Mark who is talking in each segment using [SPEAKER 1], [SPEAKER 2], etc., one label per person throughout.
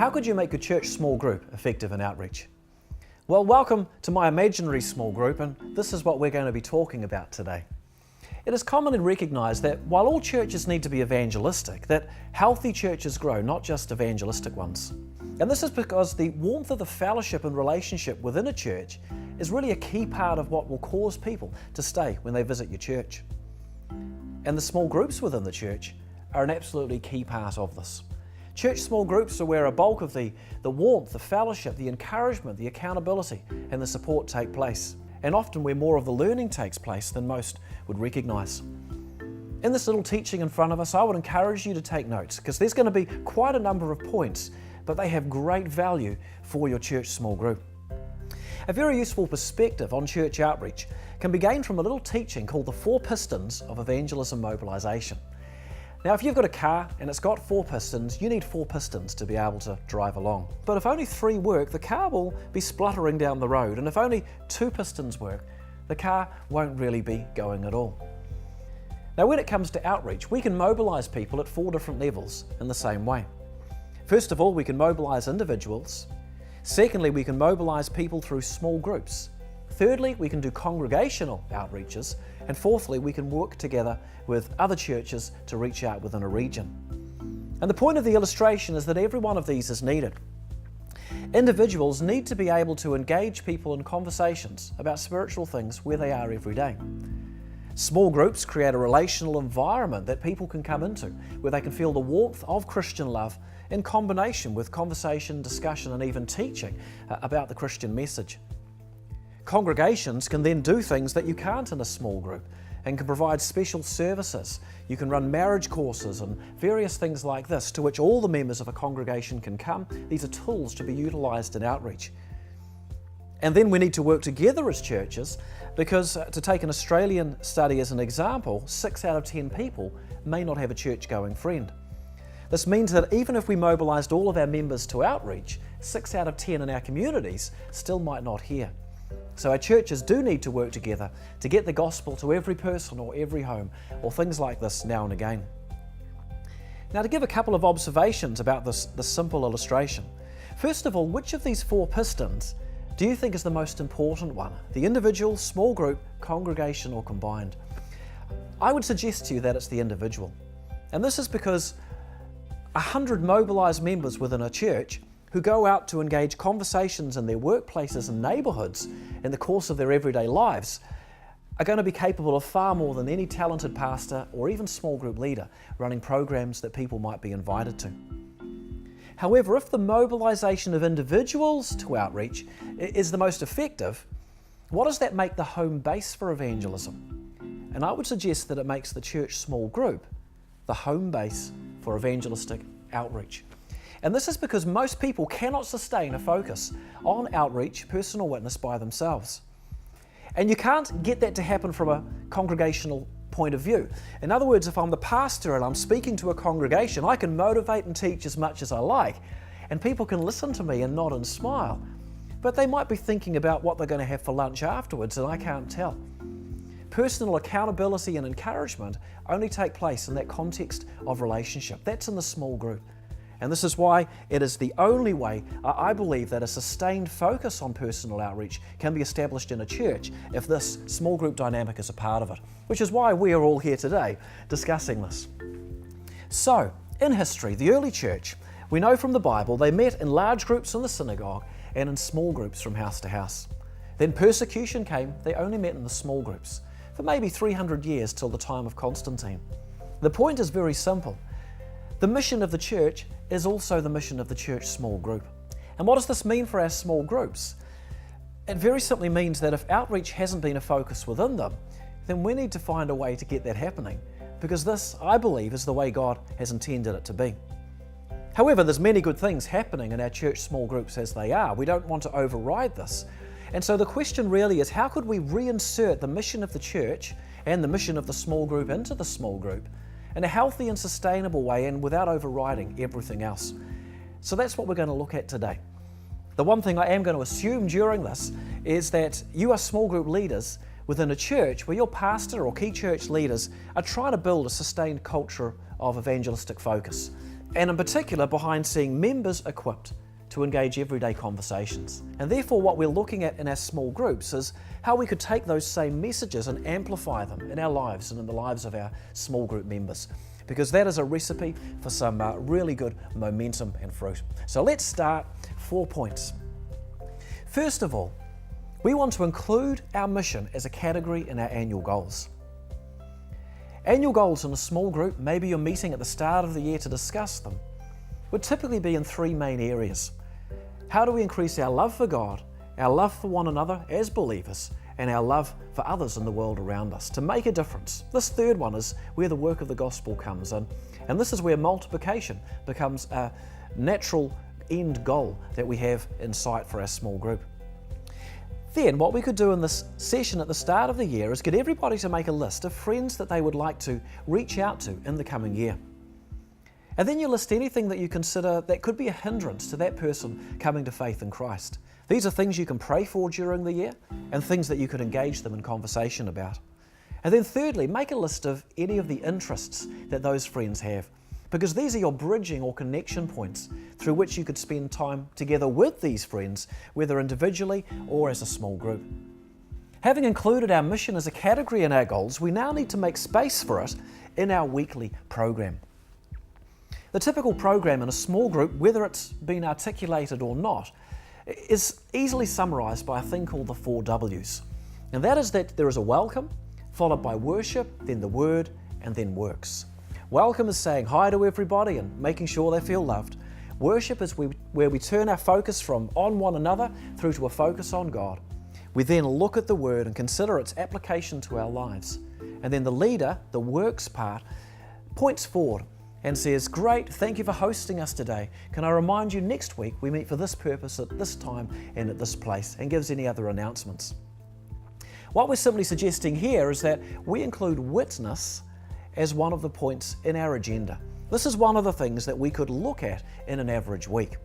[SPEAKER 1] How could you make your church small group effective in outreach? Well, welcome to my imaginary small group, and this is what we're going to be talking about today. It is commonly recognised that while all churches need to be evangelistic, that healthy churches grow, not just evangelistic ones. And this is because the warmth of the fellowship and relationship within a church is really a key part of what will cause people to stay when they visit your church. And the small groups within the church are an absolutely key part of this. Church small groups are where a bulk of the warmth, the fellowship, the encouragement, the accountability and the support take place, and often where more of the learning takes place than most would recognise. In this little teaching in front of us, I would encourage you to take notes, because there's going to be quite a number of points, but they have great value for your church small group. A very useful perspective on church outreach can be gained from a little teaching called the Four Pistons of Evangelism Mobilisation. Now, if you've got a car and it's got 4 pistons, you need 4 pistons to be able to drive along. But if only 3 work, the car will be spluttering down the road, and if only 2 pistons work, the car won't really be going at all. Now, when it comes to outreach, we can mobilise people at 4 different levels in the same way. First of all, we can mobilise individuals. Secondly, we can mobilise people through small groups. Thirdly, we can do congregational outreaches. And fourthly, we can work together with other churches to reach out within a region. And the point of the illustration is that every one of these is needed. Individuals need to be able to engage people in conversations about spiritual things where they are every day. Small groups create a relational environment that people can come into, where they can feel the warmth of Christian love in combination with conversation, discussion, and even teaching about the Christian message. Congregations can then do things that you can't in a small group and can provide special services. You can run marriage courses and various things like this to which all the members of a congregation can come. These are tools to be utilised in outreach. And then we need to work together as churches, because to take an Australian study as an example, 6 out of 10 people may not have a church-going friend. This means that even if we mobilised all of our members to outreach, 6 out of 10 in our communities still might not hear. So our churches do need to work together to get the gospel to every person or every home, or things like this now and again. Now, to give a couple of observations about this simple illustration. First of all, which of these 4 pistons do you think is the most important one? The individual, small group, congregation, or combined? I would suggest to you that it's the individual. And this is because 100 mobilised members within a church who go out to engage conversations in their workplaces and neighbourhoods in the course of their everyday lives are going to be capable of far more than any talented pastor or even small group leader running programs that people might be invited to. However, if the mobilisation of individuals to outreach is the most effective, what does that make the home base for evangelism? And I would suggest that it makes the church small group the home base for evangelistic outreach. And this is because most people cannot sustain a focus on outreach, personal witness by themselves. And you can't get that to happen from a congregational point of view. In other words, if I'm the pastor and I'm speaking to a congregation, I can motivate and teach as much as I like, and people can listen to me and nod and smile. But they might be thinking about what they're going to have for lunch afterwards, and I can't tell. Personal accountability and encouragement only take place in that context of relationship. That's in the small group. And this is why it is the only way I believe that a sustained focus on personal outreach can be established in a church if this small group dynamic is a part of it, which is why we are all here today discussing this. So, in history, the early church, we know from the Bible, they met in large groups in the synagogue and in small groups from house to house. Then persecution came, they only met in the small groups for maybe 300 years till the time of Constantine. The point is very simple. The mission of the church is also the mission of the church small group. And what does this mean for our small groups? It very simply means that if outreach hasn't been a focus within them, then we need to find a way to get that happening, because this, I believe, is the way God has intended it to be. However, there's many good things happening in our church small groups as they are. We don't want to override this. And so the question really is, how could we reinsert the mission of the church and the mission of the small group into the small group in a healthy and sustainable way and without overriding everything else? So that's what we're going to look at today. The one thing I am going to assume during this is that you are small group leaders within a church where your pastor or key church leaders are trying to build a sustained culture of evangelistic focus. and in particular behind seeing members equipped to engage everyday conversations. And therefore what we're looking at in our small groups is how we could take those same messages and amplify them in our lives and in the lives of our small group members, because that is a recipe for some really good momentum and fruit. So let's start 4 points. First of all, we want to include our mission as a category in our annual goals. Annual goals in a small group, maybe you're meeting at the start of the year to discuss them, would typically be in 3 main areas. How do we increase our love for God, our love for one another as believers, and our love for others in the world around us to make a difference? This third one is where the work of the gospel comes in, and this is where multiplication becomes a natural end goal that we have in sight for our small group. Then what we could do in this session at the start of the year is get everybody to make a list of friends that they would like to reach out to in the coming year. And then you list anything that you consider that could be a hindrance to that person coming to faith in Christ. These are things you can pray for during the year and things that you could engage them in conversation about. And then thirdly, make a list of any of the interests that those friends have, because these are your bridging or connection points through which you could spend time together with these friends, whether individually or as a small group. Having included our mission as a category in our goals, we now need to make space for it in our weekly program. The typical program in a small group, whether it's been articulated or not, is easily summarised by a thing called the 4 W's. And that is that there is a welcome, followed by worship, then the word, and then works. Welcome is saying hi to everybody and making sure they feel loved. Worship is where we turn our focus from on one another through to a focus on God. We then look at the word and consider its application to our lives. And then the leader, the works part, points forward and says, great, thank you for hosting us today. Can I remind you next week we meet for this purpose at this time and at this place, and gives any other announcements. What we're simply suggesting here is that we include witness as one of the points in our agenda. This is one of the things that we could look at in an average week.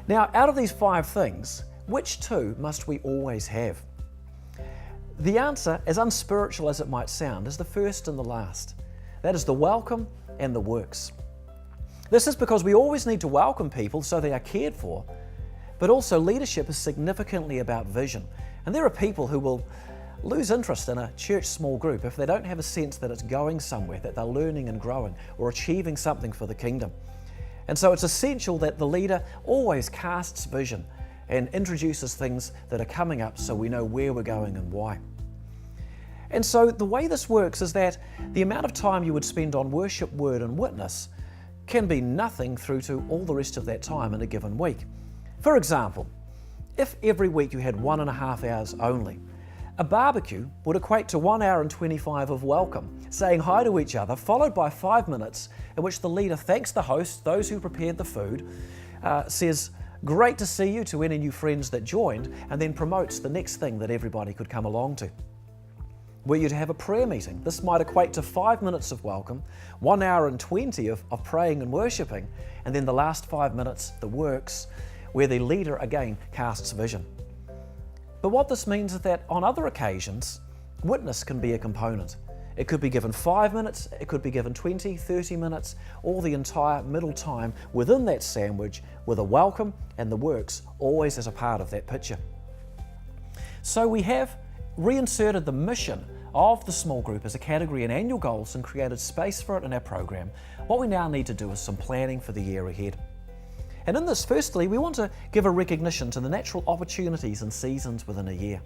[SPEAKER 1] Now, out of these 5 things, which 2 must we always have? The answer, as unspiritual as it might sound, is the first and the last. That is the welcome and the works. This is because we always need to welcome people so they are cared for, but also leadership is significantly about vision. And there are people who will lose interest in a church small group if they don't have a sense that it's going somewhere, that they're learning and growing or achieving something for the kingdom. And so it's essential that the leader always casts vision and introduces things that are coming up so we know where we're going and why. And so the way this works is that the amount of time you would spend on worship, word and witness can be nothing through to all the rest of that time in a given week. For example, if every week you had 1.5 hours only, a barbecue would equate to 1 hour and 25 of welcome, saying hi to each other, followed by 5 minutes in which the leader thanks the host, those who prepared the food, says, great to see you to any new friends that joined, and then promotes the next thing that everybody could come along to. Were you to have a prayer meeting, this might equate to 5 minutes of welcome, 1 hour and 20 of praying and worshipping, and then the last 5 minutes, the works, where the leader again casts vision. But what this means is that on other occasions, witness can be a component. It could be given 5 minutes, it could be given 20, 30 minutes, or the entire middle time within that sandwich with a welcome and the works always as a part of that picture. So we have reinserted the mission of the small group as a category in annual goals and created space for it in our program. What we now need to do is some planning for the year ahead. And in this, firstly, we want to give a recognition to the natural opportunities and seasons within a year.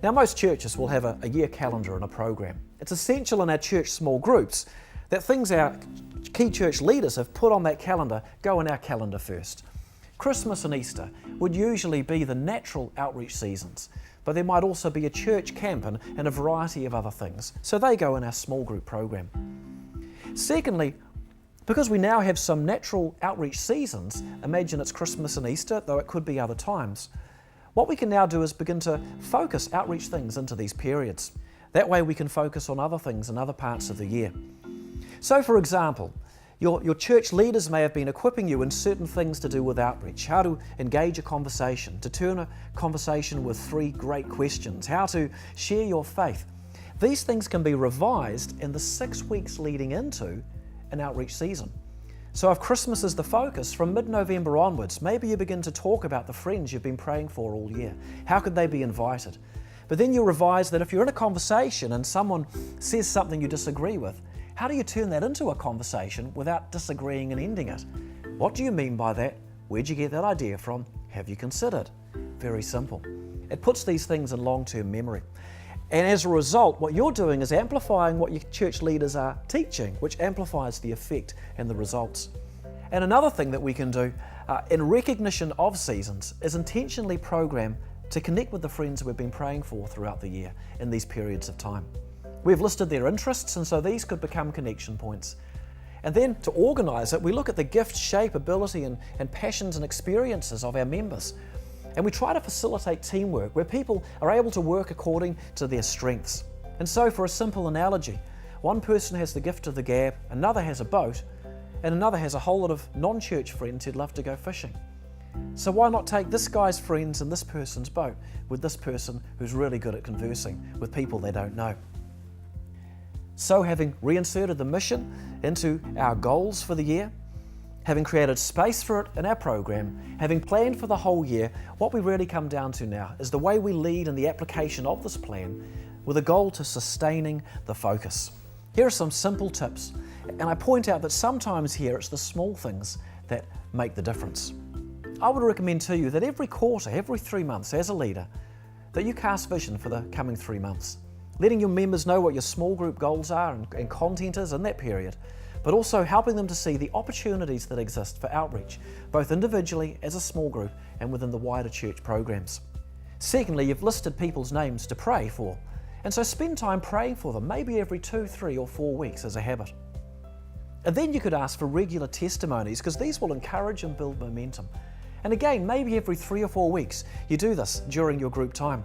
[SPEAKER 1] Now, most churches will have a year calendar and a program. It's essential in our church small groups that things our key church leaders have put on that calendar go in our calendar first. Christmas and Easter would usually be the natural outreach seasons, but there might also be a church camp and a variety of other things, so they go in our small group program. Secondly, because we now have some natural outreach seasons, imagine it's Christmas and Easter, though it could be other times, what we can now do is begin to focus outreach things into these periods. That way we can focus on other things in other parts of the year. So for example, your church leaders may have been equipping you in certain things to do with outreach, how to engage a conversation, to turn a conversation with 3 great questions, how to share your faith. These things can be revised in the 6 weeks leading into an outreach season. So if Christmas is the focus, from mid-November onwards, maybe you begin to talk about the friends you've been praying for all year. How could they be invited? But then you revise that if you're in a conversation and someone says something you disagree with, how do you turn that into a conversation without disagreeing and ending it? What do you mean by that? Where'd you get that idea from? Have you considered? Very simple. It puts these things in long-term memory. And as a result, what you're doing is amplifying what your church leaders are teaching, which amplifies the effect and the results. And another thing that we can do in recognition of seasons is intentionally program to connect with the friends we've been praying for throughout the year in these periods of time. We've listed their interests, and so these could become connection points. And then to organise it, we look at the gift, shape, ability and passions and experiences of our members. And we try to facilitate teamwork where people are able to work according to their strengths. And so for a simple analogy, one person has the gift of the gab, another has a boat, and another has a whole lot of non-church friends who'd love to go fishing. So why not take this guy's friends in this person's boat with this person who's really good at conversing with people they don't know? So having reinserted the mission into our goals for the year, having created space for it in our program, having planned for the whole year, what we really come down to now is the way we lead in the application of this plan with a goal to sustaining the focus. Here are some simple tips, and I point out that sometimes here it's the small things that make the difference. I would recommend to you that every quarter, every 3 months as a leader, that you cast vision for the coming 3 months, letting your members know what your small group goals are and content is in that period, but also helping them to see the opportunities that exist for outreach, both individually as a small group and within the wider church programs. Secondly, you've listed people's names to pray for, and so spend time praying for them, maybe every 2, 3 or 4 weeks as a habit. And then you could ask for regular testimonies, because these will encourage and build momentum. And again, maybe every 3 or 4 weeks you do this during your group time.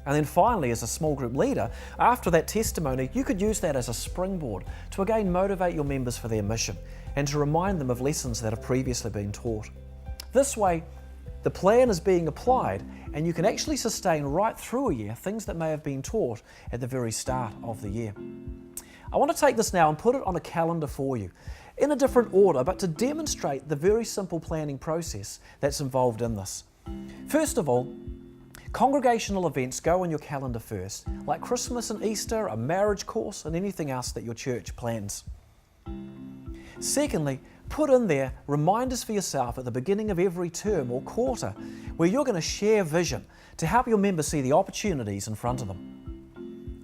[SPEAKER 1] And then finally, as a small group leader, after that testimony, you could use that as a springboard to again motivate your members for their mission and to remind them of lessons that have previously been taught. This way, the plan is being applied and you can actually sustain right through a year things that may have been taught at the very start of the year. I want to take this now and put it on a calendar for you in a different order, but to demonstrate the very simple planning process that's involved in this. First of all, congregational events go on your calendar first, like Christmas and Easter, a marriage course, and anything else that your church plans. Secondly, put in there reminders for yourself at the beginning of every term or quarter where you're going to share vision to help your members see the opportunities in front of them.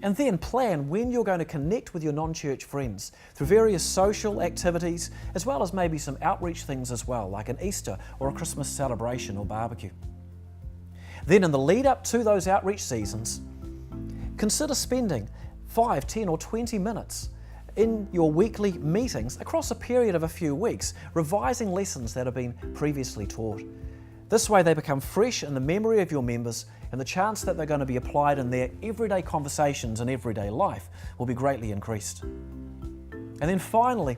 [SPEAKER 1] And then plan when you're going to connect with your non-church friends through various social activities, as well as maybe some outreach things as well, like an Easter or a Christmas celebration or barbecue. Then in the lead up to those outreach seasons, consider spending 5, 10 or 20 minutes in your weekly meetings across a period of a few weeks, revising lessons that have been previously taught. This way they become fresh in the memory of your members, and the chance that they're going to be applied in their everyday conversations and everyday life will be greatly increased. And then finally,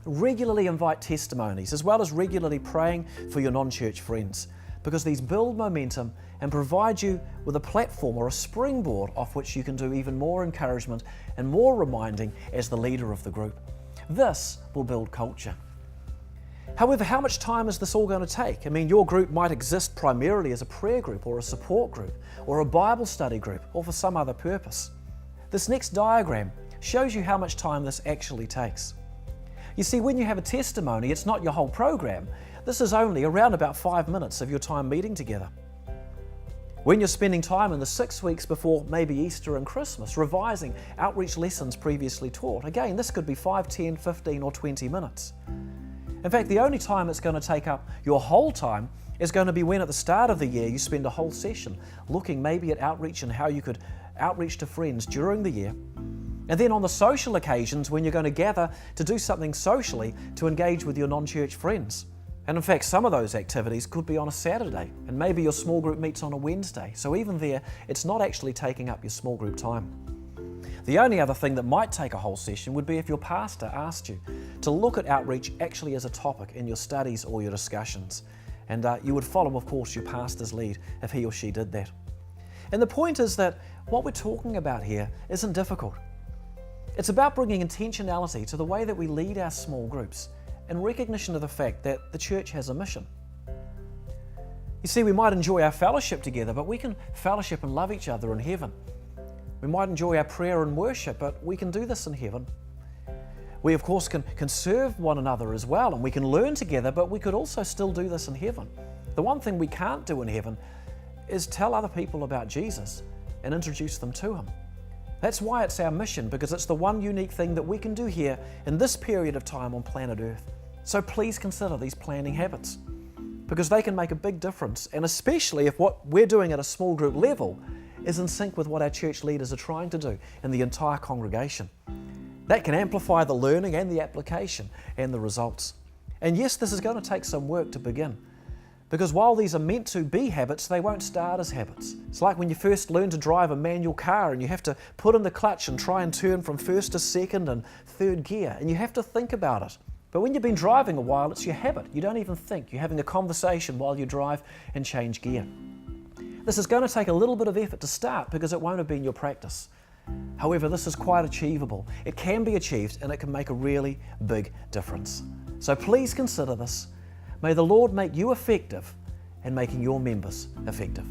[SPEAKER 1] regularly invite testimonies, as well as regularly praying for your non-church friends, because these build momentum and provide you with a platform or a springboard off which you can do even more encouragement and more reminding as the leader of the group. This will build culture. However, how much time is this all going to take? I mean, your group might exist primarily as a prayer group or a support group or a Bible study group or for some other purpose. This next diagram shows you how much time this actually takes. You see, when you have a testimony, it's not your whole program. This is only around about 5 minutes of your time meeting together. When you're spending time in the 6 weeks before maybe Easter and Christmas, revising outreach lessons previously taught, again, this could be 5, 10, 15 or 20 minutes. In fact, the only time it's going to take up your whole time is going to be when at the start of the year you spend a whole session looking maybe at outreach and how you could outreach to friends during the year. And then on the social occasions when you're going to gather to do something socially to engage with your non-church friends. And in fact, some of those activities could be on a Saturday, and maybe your small group meets on a Wednesday. So even there, it's not actually taking up your small group time. The only other thing that might take a whole session would be if your pastor asked you to look at outreach actually as a topic in your studies or your discussions. And you would follow, of course, your pastor's lead if he or she did that. And the point is that what we're talking about here isn't difficult. It's about bringing intentionality to the way that we lead our small groups in recognition of the fact that the church has a mission. You see, we might enjoy our fellowship together, but we can fellowship and love each other in heaven. We might enjoy our prayer and worship, but we can do this in heaven. We, of course, can serve one another as well, and we can learn together, but we could also still do this in heaven. The one thing we can't do in heaven is tell other people about Jesus and introduce them to Him. That's why it's our mission, because it's the one unique thing that we can do here in this period of time on planet Earth. So please consider these planning habits, because they can make a big difference, and especially if what we're doing at a small group level is in sync with what our church leaders are trying to do in the entire congregation. That can amplify the learning and the application and the results. And yes, this is going to take some work to begin, because while these are meant to be habits, they won't start as habits. It's like when you first learn to drive a manual car and you have to put in the clutch and try and turn from first to second and third gear, and you have to think about it. But when you've been driving a while, it's your habit. You don't even think. You're having a conversation while you drive and change gear. This is going to take a little bit of effort to start because it won't have been your practice. However, this is quite achievable. It can be achieved and it can make a really big difference. So please consider this. May the Lord make you effective and making your members effective.